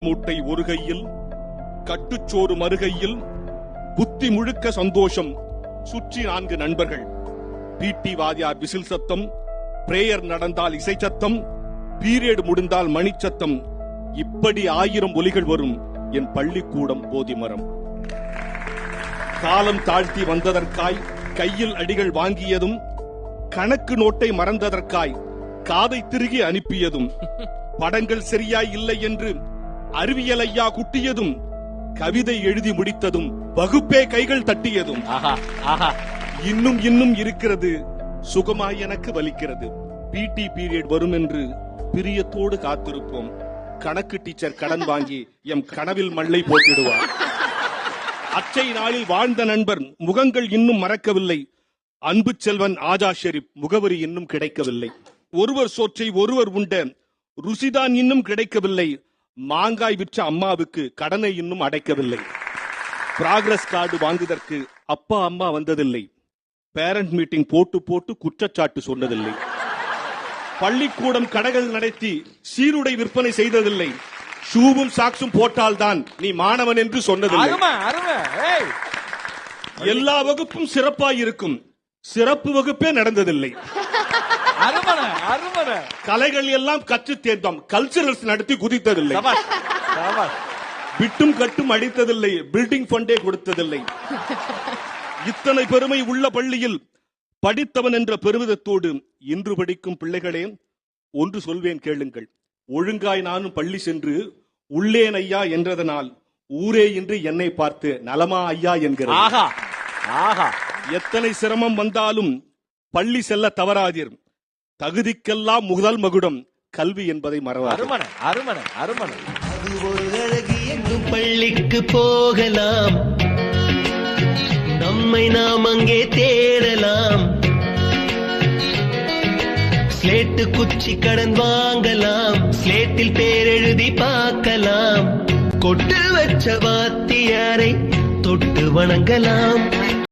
மூட்டை ஒரு கையில், கட்டுச்சோறு மறுகையில், புத்தி முழுக்க சந்தோஷம். சுற்றி 4 நண்பர்கள். பிடி வாதியார் விசில் சத்தம், பிரேயர் நடந்தால் இசை சத்தம், பீரியட் முடிந்தால் மணிச்சத்தம். இப்படி 1000 ஒலிகள் வரும் என் பள்ளிக்கூடம் போதி மரம். காலம் தாழ்த்தி வந்ததற்காய் கையில் அடிகள் வாங்கியதும், கணக்கு நோட்டை மறந்ததற்காய் காதை திருகி அனுப்பியதும், படங்கள் சரியாய் இல்லை என்று அறிவியல் ஐயா குட்டியதும், கவிதை எழுதி முடித்ததும், வகுப்பே கைகள் தட்டியதும். இன்னும் இன்னும் இருக்கிறது, சுகமாய் எனக்கு வலிக்கிறது. பிடி பீரியட் வரும் என்று பிரியத்தோடு காத்திருப்போம். கணக்கு டீச்சர் கடன் வாங்கி எம் கனவில் மண்ணை போட்டிடுவார். அச்சை நாளில் வாழ்ந்த நண்பர் முகங்கள் இன்னும் மறக்கவில்லை. அன்பு செல்வன் ஆஜா ஷெரீப் முகவரி இன்னும் கிடைக்கவில்லை. ஒருவர் சோற்றை ஒருவர் உண்ட ருசிதான் இன்னும் கிடைக்கவில்லை. மாங்காய் விற்ற அம்மாவுக்கு கடனை இன்னும் அடைக்கவில்லை. பிராகிரஸ் கார்டு வாங்குவதற்கு அப்பா அம்மா வந்ததில்லை. பேரண்ட் மீட்டிங் போட்டு போட்டு குற்றச்சாட்டு சொன்னதில்லை. பள்ளிக்கூடம் கடைகள் நடத்தி சீருடை விற்பனை செய்ததில்லை. ஷூவும் சாக்ஸும் போட்டால்தான் நீ மாணவன் என்று சொன்னதில்லை. எல்லா வகுப்பும் சிறப்பாய் இருக்கும், சிறப்பு வகுப்பே நடந்ததில்லை. கலைகள் எல்லாம் கற்று தேர்ந்தோம், கல்ச்சரல்ஸ் நடத்தி குதித்ததில்லை. விட்டும் கட்டும் அடித்ததில்லை, பில்டிங் ஃபண்டே கொடுத்ததில்லை. இத்தனை பெருமை உள்ள பள்ளியில் படித்தவன் என்ற பெருமிதத்தோடு இன்று படிக்கும் பிள்ளைகளே, ஒன்று சொல்வேன் கேளுங்கள். ஒழுங்காய் நானும் பள்ளி சென்று உள்ளேன் ஐயா என்றதனால் ஊரே இன்று என்னை பார்த்து நலமா ஐயா என்கிறார். எத்தனை சிரமம் வந்தாலும் பள்ளி செல்ல தவறாதீர். தகுதிக்கெல்லாம் முதல் மகுடம் கல்வி என்பதை மறவாதீர். பள்ளிக்கு போகலாம், நம்மை நாம் அங்கே தேடலாம். ஸ்லேட்டு குச்சி கடன் வாங்கலாம், ஸ்லேட்டில் பேர் எழுதி பார்க்கலாம். கொட்டு வச்ச வாத்தியாரை தொட்டு வணங்கலாம்.